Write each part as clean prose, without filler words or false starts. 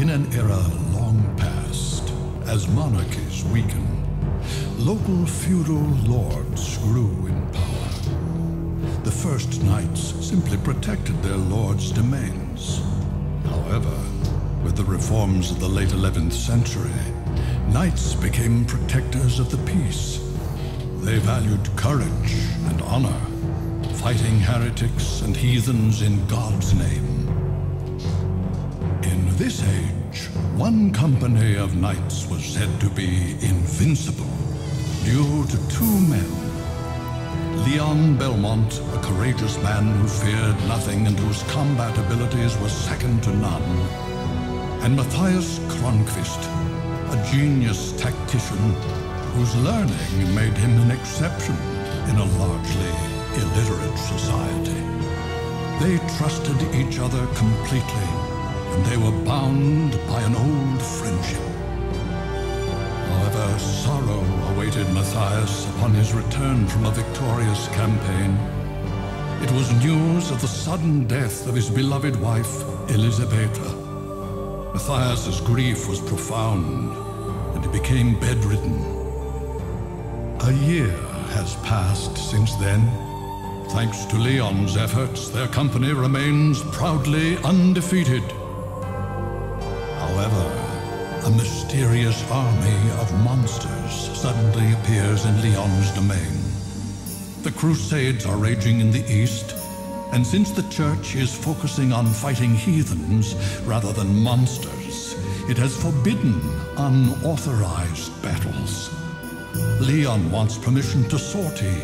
In an era long past, as monarchies weaken, local feudal lords grew in power. The first knights simply protected their lords' domains. However, with the reforms of the late 11th century, knights became protectors of the peace. They valued courage and honor, fighting heretics and heathens in God's name. In this age, one company of knights was said to be invincible due to two men. Leon Belmont, a courageous man who feared nothing and whose combat abilities were second to none, and Matthias Kronqvist, a genius tactician whose learning made him an exception in a largely illiterate society. They trusted each other completely, and they were bound by an old friendship. However, sorrow awaited Matthias upon his return from a victorious campaign. It was news of the sudden death of his beloved wife, Elisabetta. Matthias's grief was profound, and he became bedridden. A year has passed since then. Thanks to Leon's efforts, their company remains proudly undefeated. However, a mysterious army of monsters suddenly appears in Leon's domain. The Crusades are raging in the east, and since the Church is focusing on fighting heathens rather than monsters, it has forbidden unauthorized battles. Leon wants permission to sortie,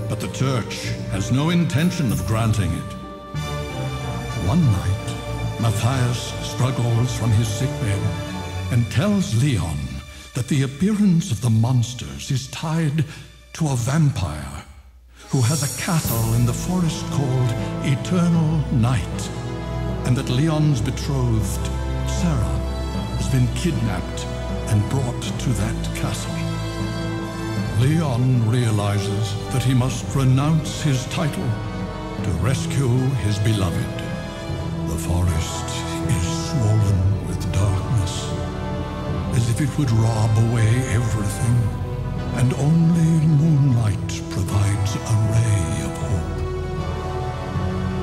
but the Church has no intention of granting it. One night, Matthias struggles from his sickbed and tells Leon that the appearance of the monsters is tied to a vampire who has a castle in the forest called Eternal Night, and that Leon's betrothed, Sarah, has been kidnapped and brought to that castle. Leon realizes that he must renounce his title to rescue his beloved. The forest is swollen with darkness, as if it would rob away everything, and only moonlight provides a ray of hope.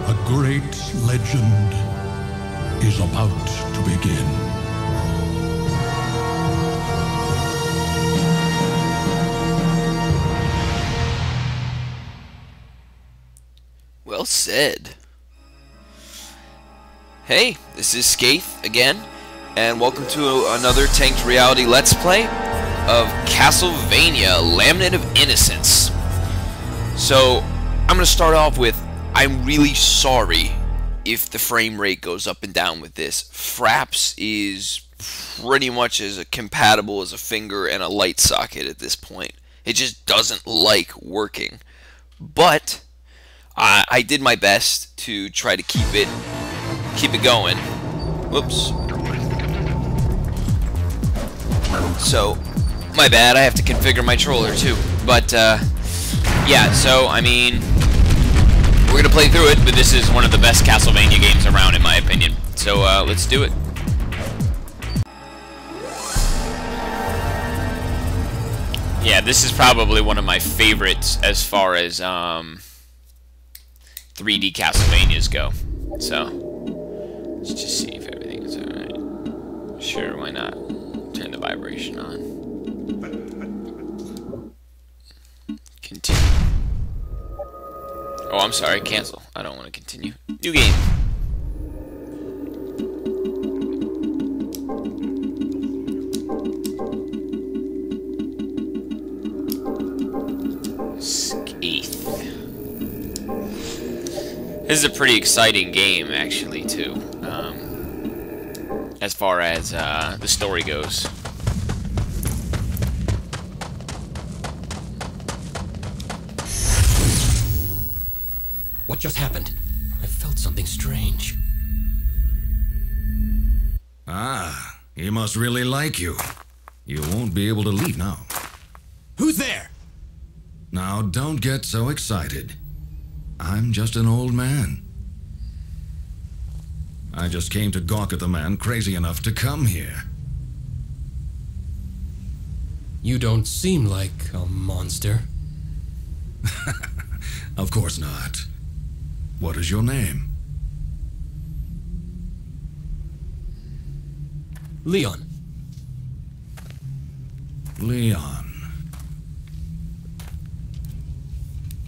A great legend is about to begin. Well said. Hey, this is Scaith again, and welcome to another Tanked Reality Let's Play of Castlevania, Lament of Innocence. So, I'm going to start off with, I'm really sorry if the frame rate goes up and down with this. Fraps is pretty much as compatible as a finger and a light socket at this point. It just doesn't like working. But I did my best to try to keep it going. Whoops. So, my bad, I have to configure my controller too. But, yeah, so, I mean, we're gonna play through it, but this is one of the best Castlevania games around, in my opinion. So, let's do it. Yeah, this is probably one of my favorites as far as, 3D Castlevanias go. So, let's just see if everything is alright. Sure, why not? Turn the vibration on. Continue. Oh, I'm sorry, cancel. I don't want to continue. New game. Scaith. This is a pretty exciting game, actually, too, as far as the story goes. What just happened? I felt something strange. Ah, he must really like you. You won't be able to leave now. Who's there? Now, don't get so excited. I'm just an old man. I just came to gawk at the man crazy enough to come here. You don't seem like a monster. Of course not. What is your name? Leon. Leon.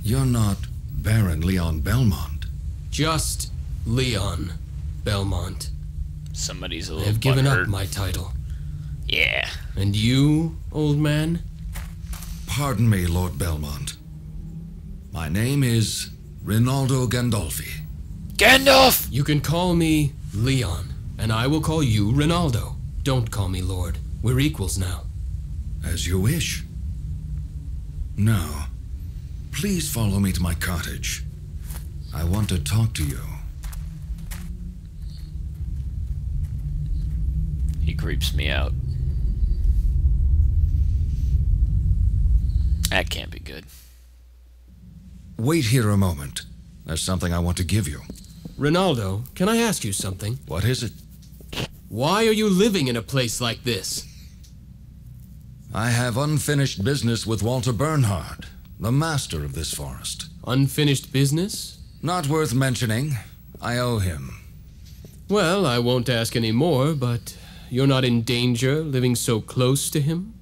You're not Baron Leon Belmont. Just Leon Belmont. Somebody's a little I've given butthurt. up my title. Yeah. And you, old man? Pardon me, Lord Belmont. My name is Rinaldo Gandolfi. Gandalf! You can call me Leon, and I will call you Rinaldo. Don't call me Lord. We're equals now. As you wish. Now, please follow me to my cottage. I want to talk to you. He creeps me out. That can't be good. Wait here a moment. There's something I want to give you. Rinaldo, can I ask you something? What is it? Why are you living in a place like this? I have unfinished business with Walter Bernhard, the master of this forest. Unfinished business? Not worth mentioning. I owe him. Well, I won't ask any more, but you're not in danger living so close to him?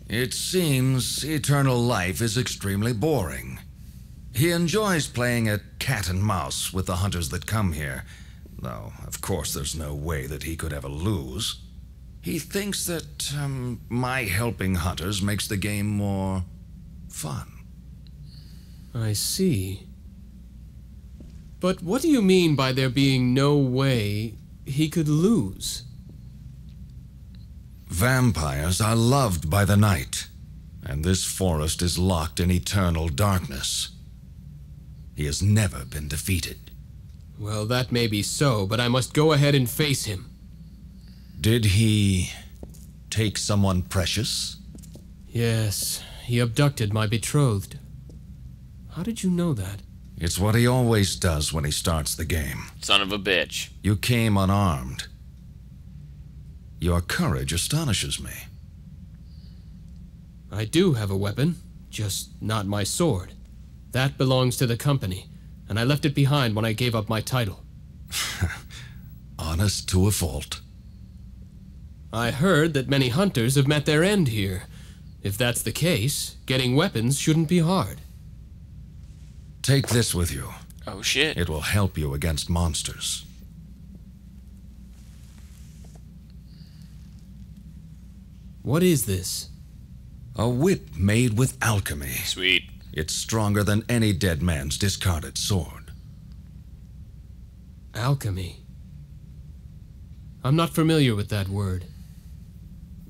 It seems eternal life is extremely boring. He enjoys playing at cat and mouse with the hunters that come here, though, of course, there's no way that he could ever lose. He thinks that my helping hunters makes the game more fun. I see. But what do you mean by there being no way he could lose? Vampires are loved by the night, and this forest is locked in eternal darkness. He has never been defeated. Well, that may be so, but I must go ahead and face him. Did he take someone precious? Yes, he abducted my betrothed. How did you know that? It's what he always does when he starts the game. Son of a bitch. You came unarmed. Your courage astonishes me. I do have a weapon, just not my sword. That belongs to the company, and I left it behind when I gave up my title. Honest to a fault. I heard that many hunters have met their end here. If that's the case, getting weapons shouldn't be hard. Take this with you. Oh shit. It will help you against monsters. What is this? A whip made with alchemy. Sweet. It's stronger than any dead man's discarded sword. Alchemy. I'm not familiar with that word.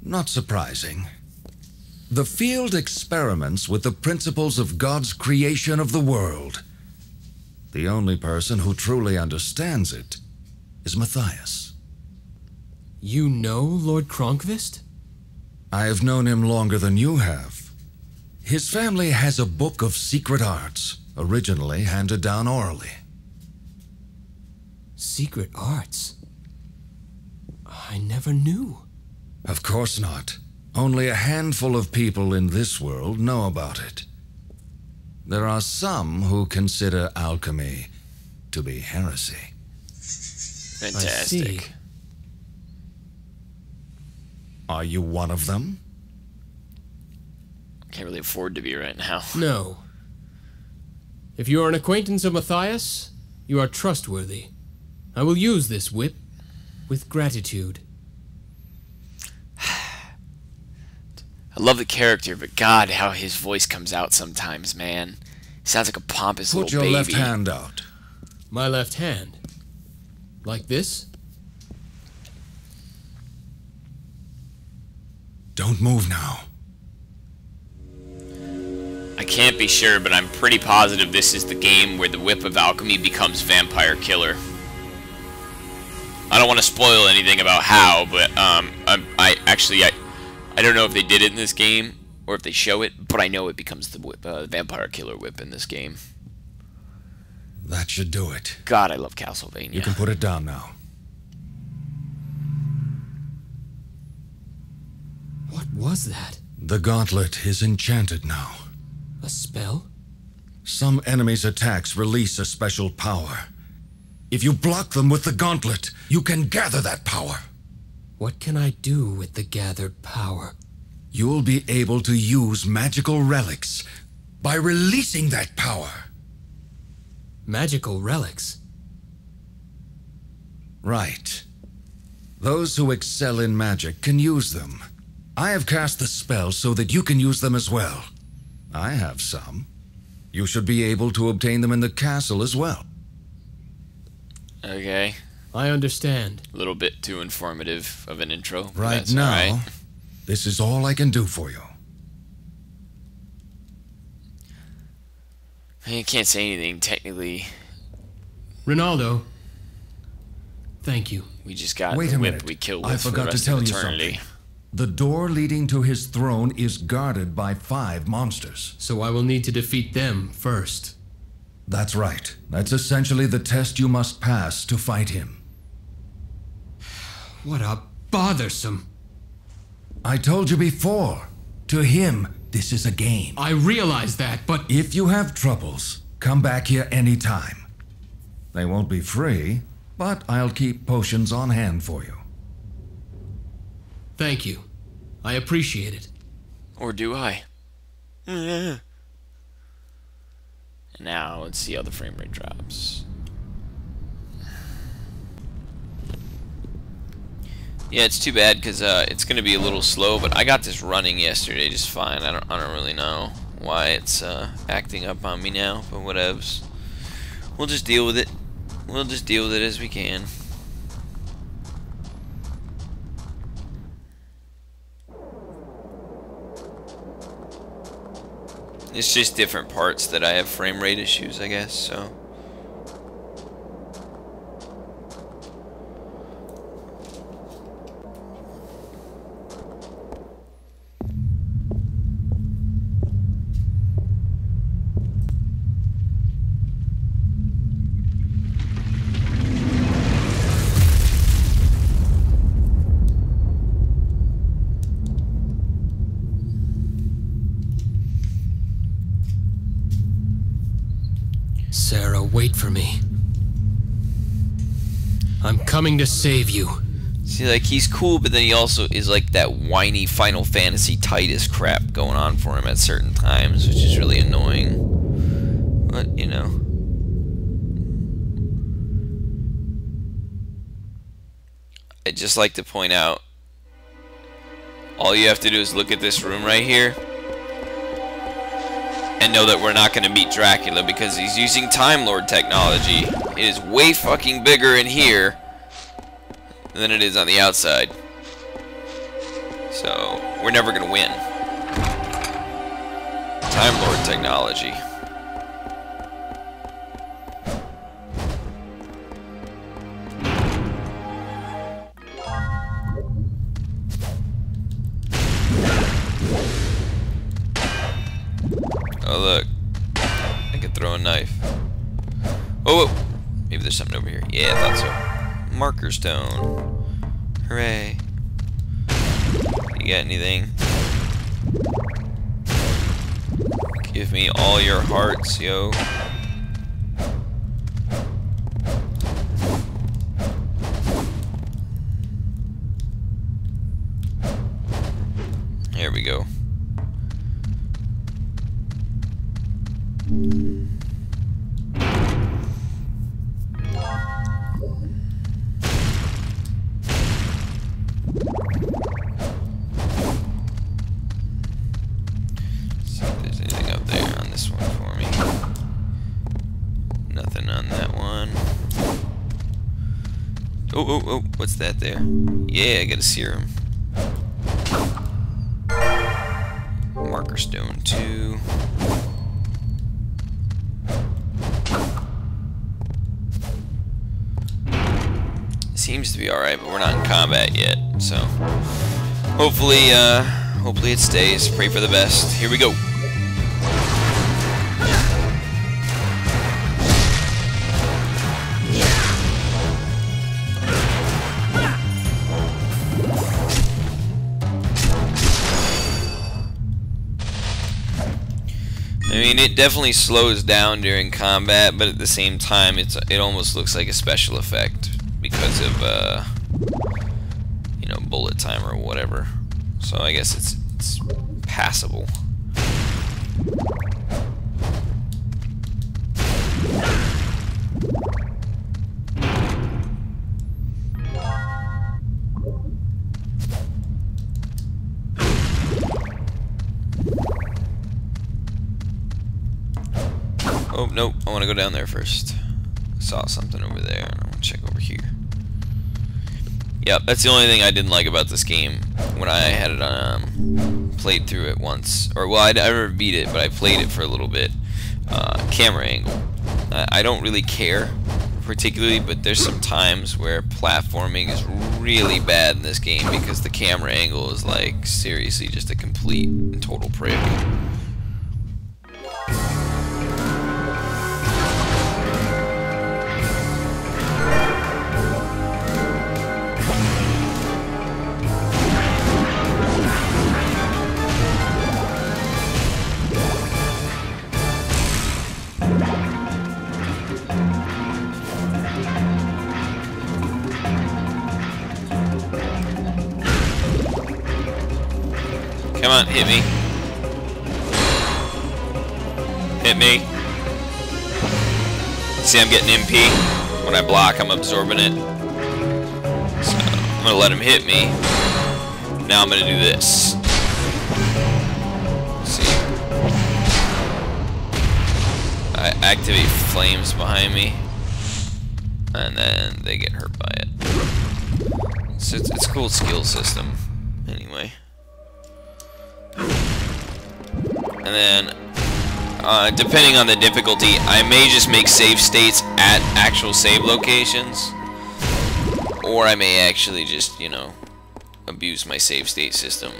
Not surprising. The field experiments with the principles of God's creation of the world. The only person who truly understands it is Matthias. You know Lord Kronkvist? I have known him longer than you have. His family has a book of secret arts, originally handed down orally. Secret arts? I never knew. Of course not. Only a handful of people in this world know about it. There are some who consider alchemy to be heresy. Fantastic. I see. Are you one of them? Can't really afford to be right now. No. If you are an acquaintance of Matthias, you are trustworthy. I will use this whip with gratitude. I love the character, but God, how his voice comes out sometimes, man. He sounds like a pompous Put little your baby. left hand out. My left hand. Like this? Don't move now. I can't be sure, but I'm pretty positive this is the game where the Whip of Alchemy becomes Vampire Killer. I don't want to spoil anything about how, but I don't know if they did it in this game or if they show it, but I know it becomes the whip, Vampire Killer whip in this game. That should do it. God, I love Castlevania. You can put it down now. What was that? The gauntlet is enchanted now. A spell? Some enemies' attacks release a special power. If you block them with the gauntlet, you can gather that power. What can I do with the gathered power? You'll be able to use magical relics by releasing that power. Magical relics? Right. Those who excel in magic can use them. I have cast the spell so that you can use them as well. I have some. You should be able to obtain them in the castle as well. Okay. I understand. A little bit too informative of an intro. But Right that's now, all right. this is all I can do for you. I can't say anything technically. Ronaldo, thank you. We just got Wait the a whip minute. we killed I with for the forgot to rest tell of you eternity. something. The door leading to his throne is guarded by 5 monsters. So I will need to defeat them first. That's right. That's essentially the test you must pass to fight him. What a bothersome. I told you before. To him, this is a game. I realize that, but If you have troubles, come back here anytime. They won't be free, but I'll keep potions on hand for you. thank you. I appreciate it. Or do I? And now, let's see how the frame rate drops. Yeah, it's too bad because it's going to be a little slow, but I got this running yesterday just fine. I don't really know why it's acting up on me now, but whatevs. We'll just deal with it. We'll just deal with it as we can. It's just different parts that I have frame rate issues, I guess, so. Sarah, wait for me. I'm coming to save you. See, like, he's cool, but then he also is like that whiny Final Fantasy Titus crap going on for him at certain times, which is really annoying. But, you know. I'd just like to point out, all you have to do is look at this room right here and know that we're not going to meet Dracula because he's using Time Lord technology. It is way fucking bigger in here than it is on the outside. So, we're never going to win. Time Lord technology. Oh, look. I can throw a knife. Oh, whoa. Maybe there's something over here. Yeah, I thought so. Marker stone. Hooray. You got anything? Give me all your hearts, yo. Here we go. See if there's anything up there on this one for me. Nothing on that one. Oh, what's that there? Yeah, I got a serum. Marker stone 2. Seems to be alright, but we're not in combat yet, so hopefully it stays. Pray for the best. Here we go. mean, it definitely slows down during combat, but at the same time, it almost looks like a special effect because of you know, bullet time or whatever. So I guess it's passable. Oh, nope, I want to go down there first. I saw something over there, and I want to check over here. Yep, that's the only thing I didn't like about this game when I had it played through it once. Or, well, I never beat it, but I played it for a little bit. Camera angle. I don't really care, particularly, but there's some times where platforming is really bad in this game because the camera angle is, like, seriously just a complete and total prick. Come on, hit me. Hit me. See, I'm getting MP. When I block, I'm absorbing it. So, I'm gonna let him hit me. Now I'm gonna do this. See. I activate flames behind me. And then they get hurt by it. So it's a cool skill system. Anyway. And then, depending on the difficulty, I may just make save states at actual save locations. Or I may actually just, you know, abuse my save state system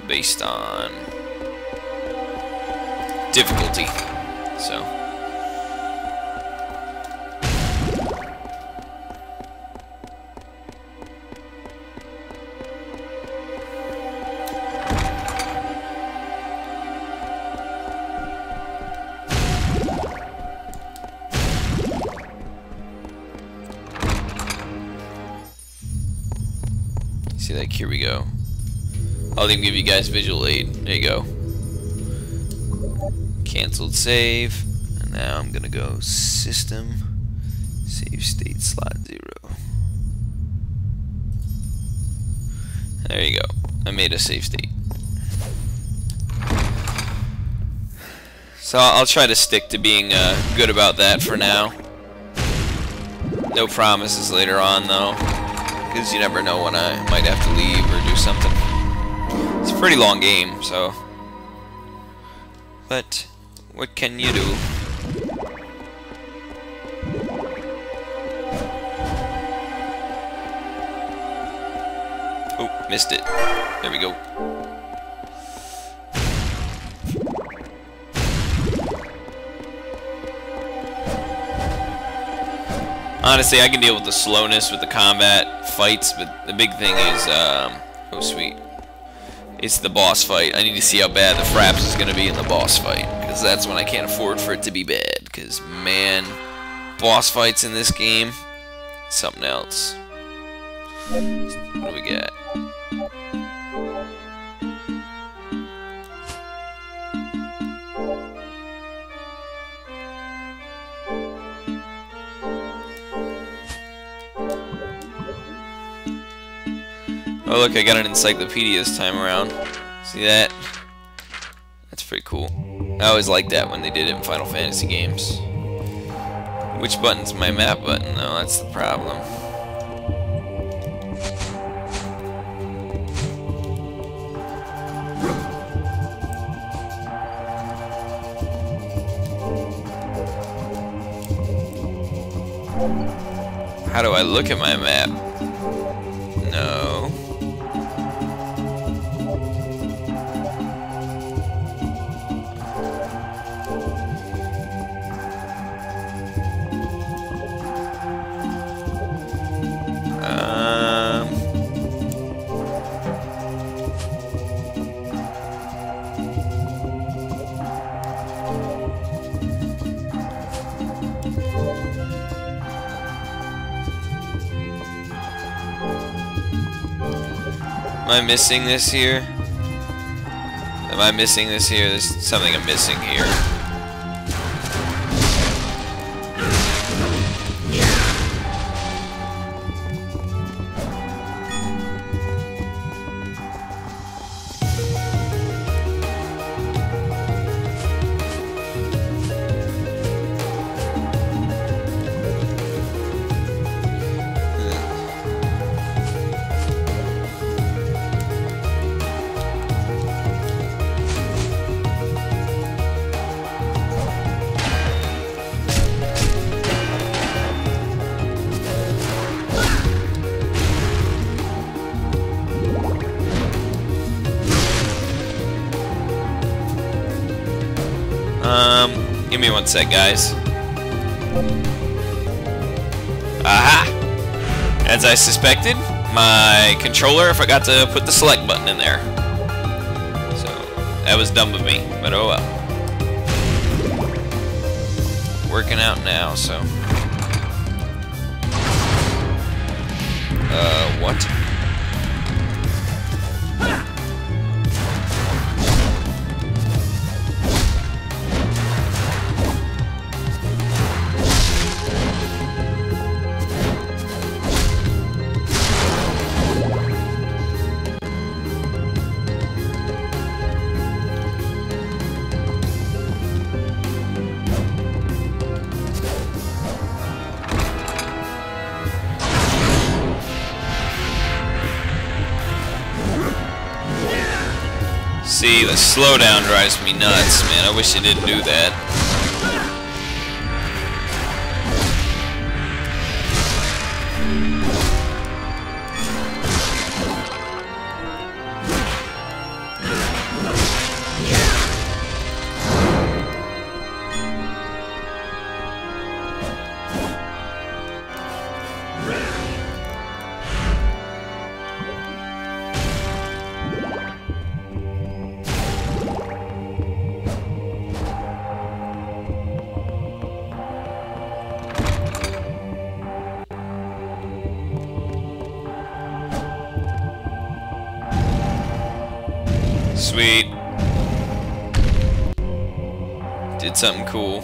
based on difficulty. So. See, like, here we go. I'll even give you guys visual aid. There you go. Cancelled save. And now I'm gonna go system, save state slot 0. There you go. I made a save state. So I'll try to stick to being good about that for now. No promises later on, though. Because you never know when I might have to leave or do something. It's a pretty long game, so. But what can you do? Oh, missed it. There we go. Honestly, I can deal with the slowness with the combat fights, but the big thing is, oh sweet, it's the boss fight. I need to see how bad the fraps is going to be in the boss fight, because that's when I can't afford for it to be bad, because, man, boss fights in this game, something else. What do we got? Oh look, I got an encyclopedia this time around. See that? That's pretty cool. I always liked that when they did it in Final Fantasy games. Which button's my map button though? That's the problem. How do I look at my map? No. Am I missing this here? Am I missing this here? There's something I'm missing here. Give me one sec, guys. Aha! As I suspected, my controller forgot to put the select button in there. So, that was dumb of me, but oh well. Working out now, so. What? See, the slowdown drives me nuts, man. I wish it didn't do that. Sweet. Did something cool.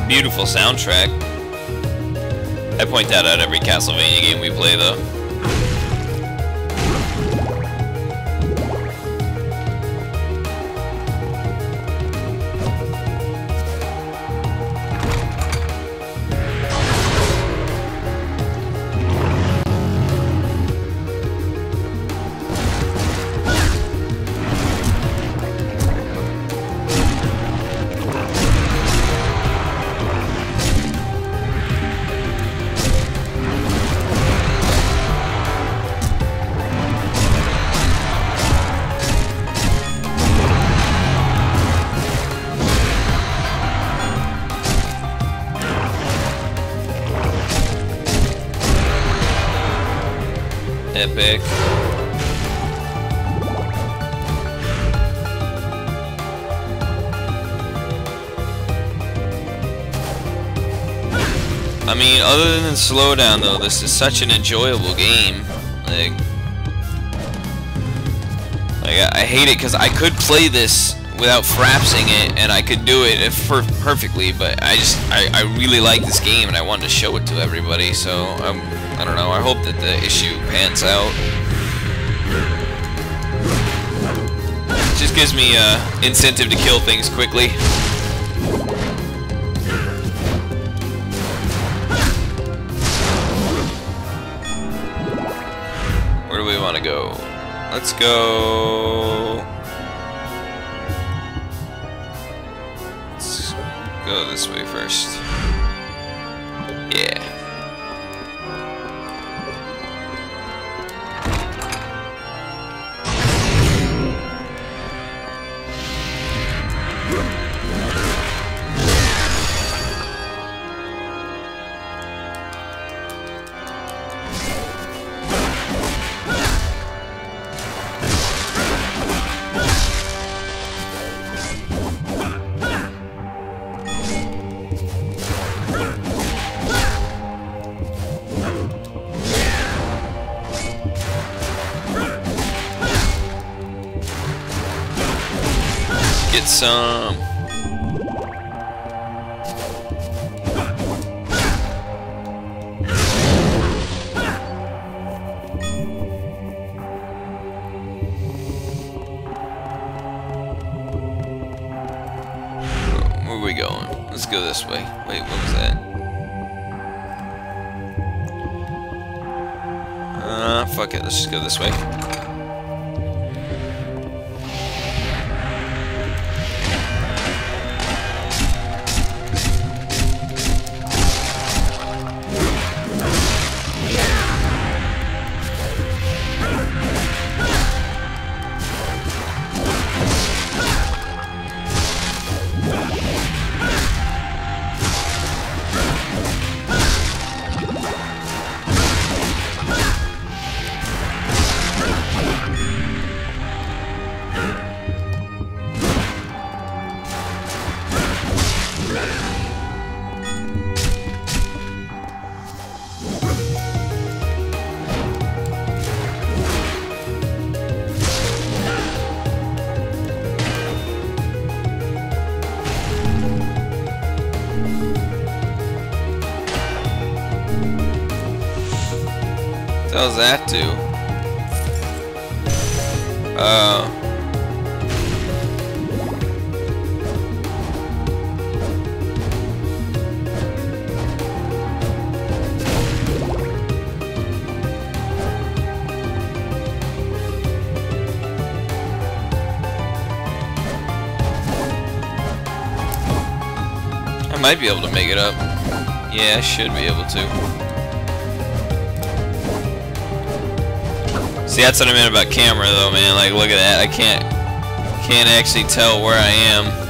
Beautiful soundtrack. I point that out every Castlevania game we play, though. Epic. I mean, other than slowdown, though, this is such an enjoyable game. Like I hate it because I could play this without frapsing it, and I could do it perfectly. But I really like this game, and I wanted to show it to everybody. So I don't know. I hope that the issue pans out. It just gives me incentive to kill things quickly. want to go? Let's go. Let's go this way first. Yeah. Get some. Where are we going? Let's go this way. Wait, what was that? Fuck it. Let's just go this way. What does that do? I might be able to make it up. Yeah, I should be able to. See, that's what I meant about camera, though, man. Like, look at that. I can't actually tell where I am.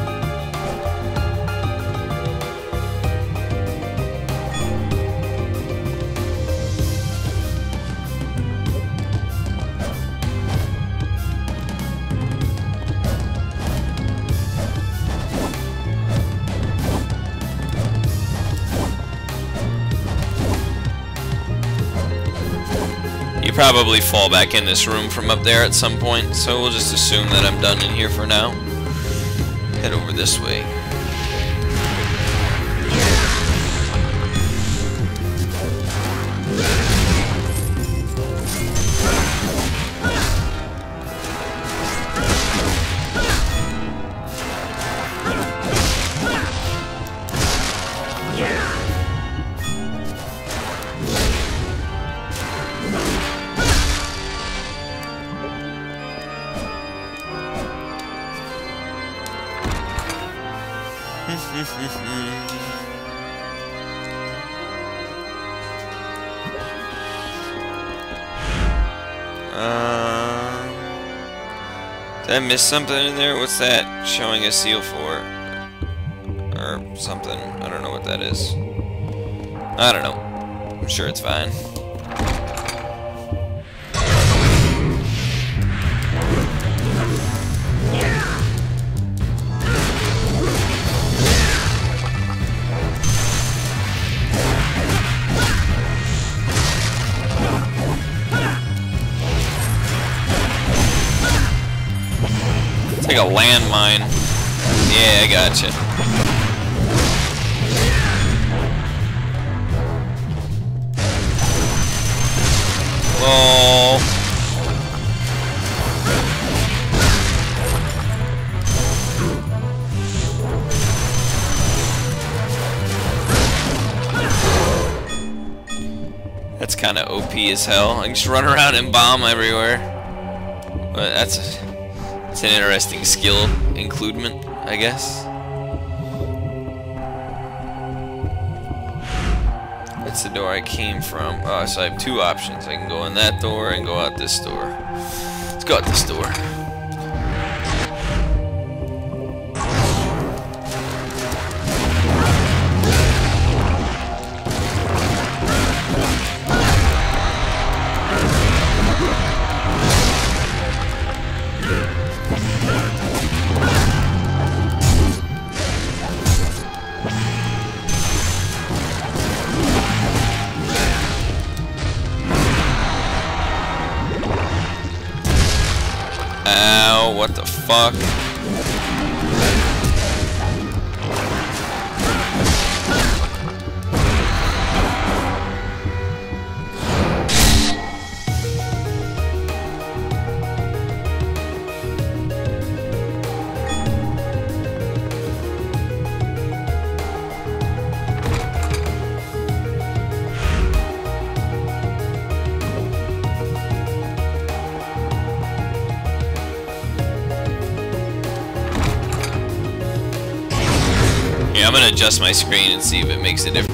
You probably fall back in this room from up there at some point, so we'll just assume that I'm done in here for now. Head over this way. Did I miss something in there? What's that showing a seal for? Or something. I don't know what that is. I don't know. I'm sure it's fine. Like a landmine. Yeah, I gotcha. Lol. That's kind of OP as hell. I can just run around and bomb everywhere. But that's an interesting skill includement, I guess. That's the door I came from. Oh, so I have two options. I can go in that door and go out this door. Let's go out this door. Ow, what the fuck? Yeah, I'm gonna adjust my screen and see if it makes a difference.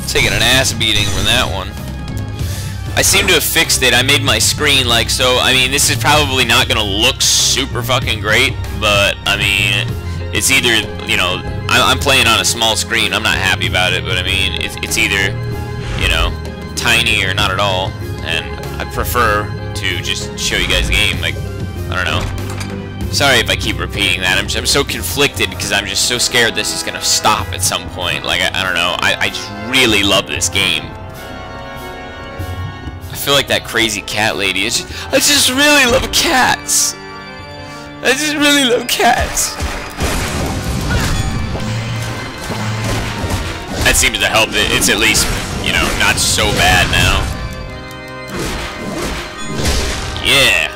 Taking an ass beating from that one. I seem to have fixed it. I made my screen like so. I mean, this is probably not gonna look super fucking great, but I mean, it's either, you know, I'm playing on a small screen. I'm not happy about it, but I mean, it's either, you know, tiny or not at all. And I prefer to just show you guys the game. Like, I don't know. Sorry if I keep repeating that. I'm so conflicted because I'm just so scared this is gonna stop at some point. Like, I don't know. I just really love this game. I feel like that crazy cat lady. I just really love cats. I just really love cats. That seems to help. It's at least, you know, not so bad now. Yeah.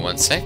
One sec.